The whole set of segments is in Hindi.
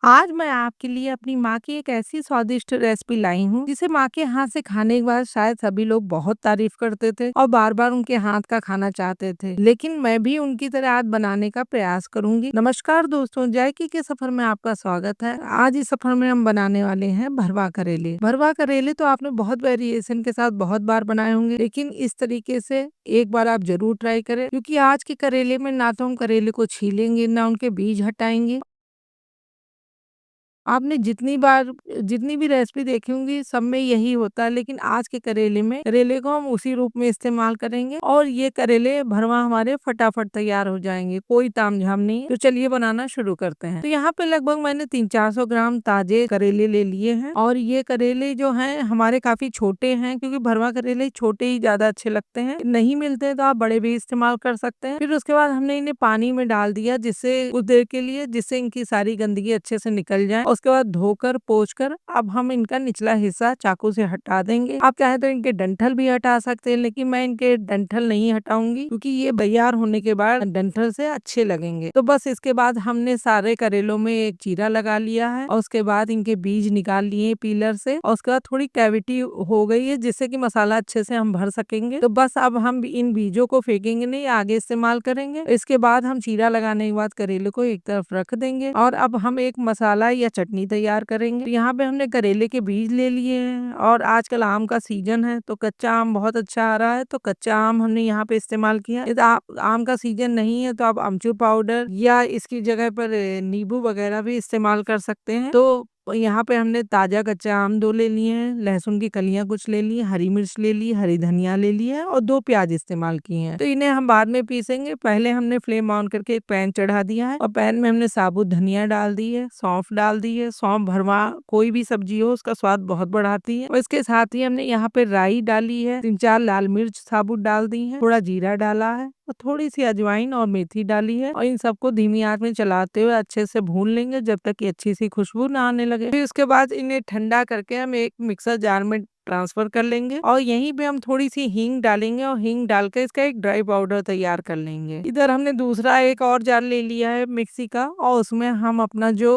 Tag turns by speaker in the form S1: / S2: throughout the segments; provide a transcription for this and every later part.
S1: आज मैं आपके लिए अपनी माँ की एक ऐसी स्वादिष्ट रेसिपी लाई हूँ जिसे माँ के हाथ से खाने के बाद शायद सभी लोग बहुत तारीफ करते थे और बार बार उनके हाथ का खाना चाहते थे। लेकिन मैं भी उनकी तरह आज बनाने का प्रयास करूंगी। नमस्कार दोस्तों, जायके के सफर में आपका स्वागत है। आज इस सफर में हम बनाने वाले हैं भरवा करेले। भरवा करेले तो आपने बहुत वेरिएशन के साथ बहुत बार बनाए होंगे, लेकिन इस तरीके से एक बार आप जरूर ट्राई करें, क्योंकि आज के करेले में ना तो हम करेले को छीलेंगे ना उनके बीज हटाएंगे। आपने जितनी भी रेसिपी देखी होंगी सब में यही होता है, लेकिन आज के करेले में करेले को हम उसी रूप में इस्तेमाल करेंगे और ये करेले भरवा हमारे फटाफट तैयार हो जाएंगे, कोई तामझाम नहीं है। तो चलिए बनाना शुरू करते हैं। तो यहाँ पे लगभग मैंने 300-400 ग्राम ताजे करेले ले लिए हैं और ये करेले जो हैं हमारे काफी छोटे हैं, क्योंकि भरवा करेले छोटे ही ज्यादा अच्छे लगते हैं। नहीं मिलते हैं तो आप बड़े भी इस्तेमाल कर सकते हैं। फिर उसके बाद हमने इन्हें पानी में डाल दिया जिससे कुछ देर के लिए, जिससे इनकी सारी गंदगी अच्छे से निकल जाए। उसके बाद धोकर पोंछ कर अब हम इनका निचला हिस्सा चाकू से हटा देंगे। आप चाहे तो इनके डंठल भी हटा सकते हैं, लेकिन मैं इनके डंठल नहीं हटाऊंगी क्योंकि ये तैयार होने के बाद डंठल से अच्छे लगेंगे। तो बस इसके बाद हमने सारे करेलों में एक चीरा लगा लिया है और उसके बाद इनके बीज निकाल लिए पीलर से और उसके बाद थोड़ी कैविटी हो गई है जिससे कि मसाला अच्छे से हम भर सकेंगे। तो बस अब हम इन बीजों को फेंकेंगे नहीं, आगे इस्तेमाल करेंगे। इसके बाद हम चीरा लगाने के बाद करेले को एक तरफ रख देंगे और अब हम एक मसाला या चटनी तैयार करेंगे। तो यहाँ पे हमने करेले के बीज ले लिए हैं और आजकल आम का सीजन है तो कच्चा आम बहुत अच्छा आ रहा है, तो कच्चा आम हमने यहाँ पे इस्तेमाल किया। यदि आम का सीजन नहीं है तो आप अमचूर पाउडर या इसकी जगह पर नींबू वगैरह भी इस्तेमाल कर सकते हैं। तो यहाँ पे हमने ताजा कच्चा आम 2 ले लिए हैं, लहसुन की कलियां कुछ ले ली, हरी मिर्च ले ली, हरी धनिया ले ली है और 2 प्याज इस्तेमाल किए हैं। तो इन्हें हम बाद में पीसेंगे। पहले हमने फ्लेम ऑन करके एक पैन चढ़ा दिया है और पैन में हमने साबुत धनिया डाल दी है, सौंफ डाल दी है। सौंफ भरवा कोई भी सब्जी हो उसका स्वाद बहुत बढ़ाती है। और इसके साथ ही हमने यहाँ पे राई डाली है, 3-4 लाल मिर्च साबुत डाल दी है, थोड़ा जीरा डाला है और थोड़ी सी अजवाइन और मेथी डाली है और इन सबको धीमी आंच में चलाते हुए अच्छे से भून लेंगे जब तक कि अच्छी सी खुशबू ना आने लगे। फिर उसके बाद इन्हें ठंडा करके हम एक मिक्सर जार में ट्रांसफर कर लेंगे और यहीं पे हम थोड़ी सी हींग डालेंगे और हींग डालकर इसका एक ड्राई पाउडर तैयार कर लेंगे। इधर हमने दूसरा एक और जार ले लिया है मिक्सी का और उसमें हम अपना जो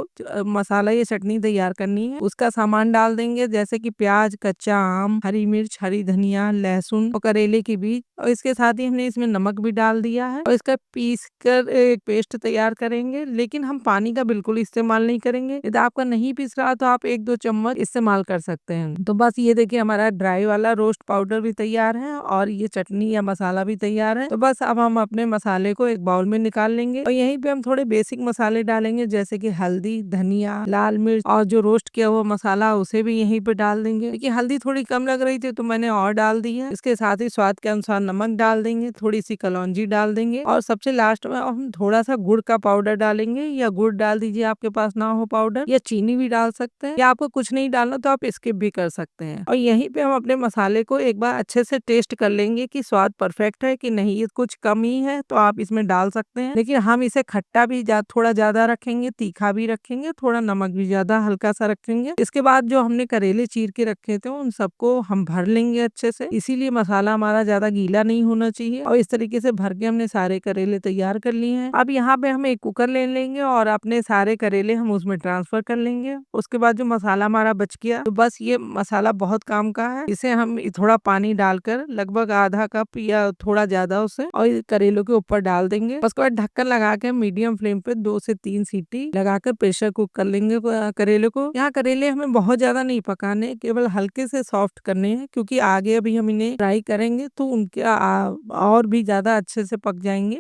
S1: मसाला या चटनी तैयार करनी है उसका सामान डाल देंगे, जैसे कि प्याज, कच्चा आम, हरी मिर्च, हरी धनिया, लहसुन और करेले के बीज। और इसके साथ ही हमने इसमें नमक भी डाल दिया है और इसका पीस कर एक पेस्ट तैयार करेंगे, लेकिन हम पानी का बिल्कुल इस्तेमाल नहीं करेंगे। यदि आपका नहीं पीस रहा तो आप 1-2 चम्मच इस्तेमाल कर सकते हैं। तो बस ये देखिए हमारा ड्राई वाला रोस्ट पाउडर भी तैयार है और ये चटनी या मसाला भी तैयार है। तो बस अब हम अपने मसाले को एक बाउल में निकाल लेंगे और यहीं पे हम थोड़े बेसिक मसाले डालेंगे, जैसे कि हल्दी, धनिया, लाल मिर्च और जो रोस्ट किया हुआ मसाला उसे भी यहीं पे डाल देंगे। देखिए हल्दी थोड़ी कम लग रही थी तो मैंने और डाल दी है। इसके साथ ही स्वाद के अनुसार नमक डाल देंगे, थोड़ी सी कलौंजी डाल देंगे और सबसे लास्ट में हम थोड़ा सा गुड़ का पाउडर डालेंगे, या गुड़ डाल दीजिए आपके पास ना हो पाउडर, या चीनी भी डाल सकते हैं, या आपको कुछ नहीं डालना तो आप स्किप भी कर सकते हैं। और यहीं पे हम अपने मसाले को एक बार अच्छे से टेस्ट कर लेंगे कि स्वाद परफेक्ट है कि नहीं। ये कुछ कमी है तो आप इसमें डाल सकते हैं, लेकिन हम इसे खट्टा भी थोड़ा ज्यादा रखेंगे, तीखा भी रखेंगे, थोड़ा नमक भी ज्यादा हल्का सा रखेंगे। इसके बाद जो हमने करेले चीर के रखे थे उन सबको हम भर लेंगे अच्छे से, इसीलिए मसाला हमारा ज्यादा गीला नहीं होना चाहिए। और इस तरीके से भर के हमने सारे करेले तैयार कर लिए हैं। अब यहाँ पे हम एक कुकर ले लेंगे और अपने सारे करेले हम उसमें ट्रांसफर कर लेंगे। उसके बाद जो मसाला हमारा बच गया, तो बस ये मसाला बहुत काम का है, इसे हम थोड़ा पानी डालकर लगभग आधा कप या थोड़ा ज्यादा उसे और करेलों के ऊपर डाल देंगे। उसके बाद ढक्कन लगा के मीडियम फ्लेम पे 2 से 3 सीटी लगाकर प्रेशर कुक कर लेंगे करेले को। यहाँ करेले हमें बहुत ज्यादा नहीं पकाने, केवल हल्के से सॉफ्ट करने हैं, क्योंकि आगे अभी हम इन्हें फ्राई करेंगे तो उनके और भी ज्यादा अच्छे से पक जाएंगे।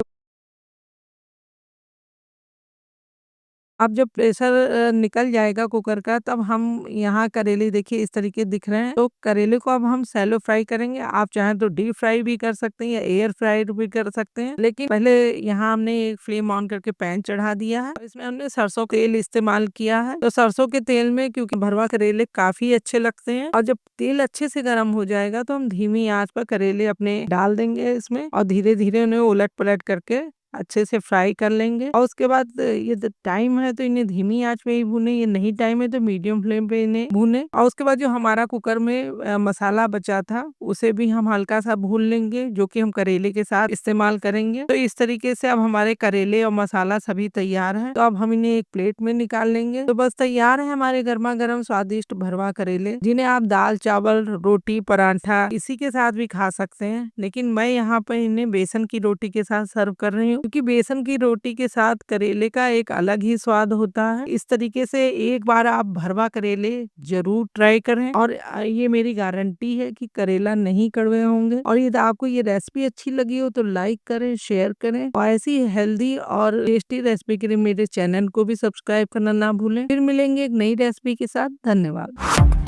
S1: अब जब प्रेशर निकल जाएगा कुकर का, तब हम यहाँ करेले देखिए इस तरीके दिख रहे हैं। तो करेले को अब हम सैलो फ्राई करेंगे। आप चाहें तो डीप फ्राई भी कर सकते हैं या एयर फ्राइड भी कर सकते हैं, लेकिन पहले यहाँ हमने एक फ्लेम ऑन करके पैन चढ़ा दिया है और इसमें हमने सरसों का तेल इस्तेमाल किया है। तो सरसों के तेल में क्योंकि भरवा करेले काफी अच्छे लगते हैं, और जब तेल अच्छे से गर्म हो जाएगा तो हम धीमी आंच पर करेले अपने डाल देंगे इसमें और धीरे धीरे उन्हें उलट पलट करके अच्छे से फ्राई कर लेंगे और उसके बाद ये टाइम है तो इन्हें धीमी आंच पे ही भूने, ये नहीं टाइम है तो मीडियम फ्लेम पे इन्हें भूने। और उसके बाद जो हमारा कुकर में मसाला बचा था उसे भी हम हल्का सा भून लेंगे, जो कि हम करेले के साथ इस्तेमाल करेंगे। तो इस तरीके से अब हमारे करेले और मसाला सभी तैयार है। तो अब हम इन्हें एक प्लेट में निकाल लेंगे। तो बस तैयार है हमारे गर्मा गर्म स्वादिष्ट भरवा करेले, जिन्हें आप दाल चावल रोटी पराठा इसी के साथ भी खा सकते हैं। लेकिन मैं यहाँ पे इन्हें बेसन की रोटी के साथ सर्व कर रही हूँ, क्योंकि बेसन की रोटी के साथ करेले का एक अलग ही स्वाद होता है। इस तरीके से एक बार आप भरवा करेले जरूर ट्राई करें और ये मेरी गारंटी है कि करेला नहीं कड़वे होंगे। और यदि आपको ये रेसिपी अच्छी लगी हो तो लाइक करें, शेयर करें और ऐसी हेल्दी और टेस्टी रेसिपी के लिए मेरे चैनल को भी सब्सक्राइब करना ना भूलें। फिर मिलेंगे एक नई रेसिपी के साथ। धन्यवाद।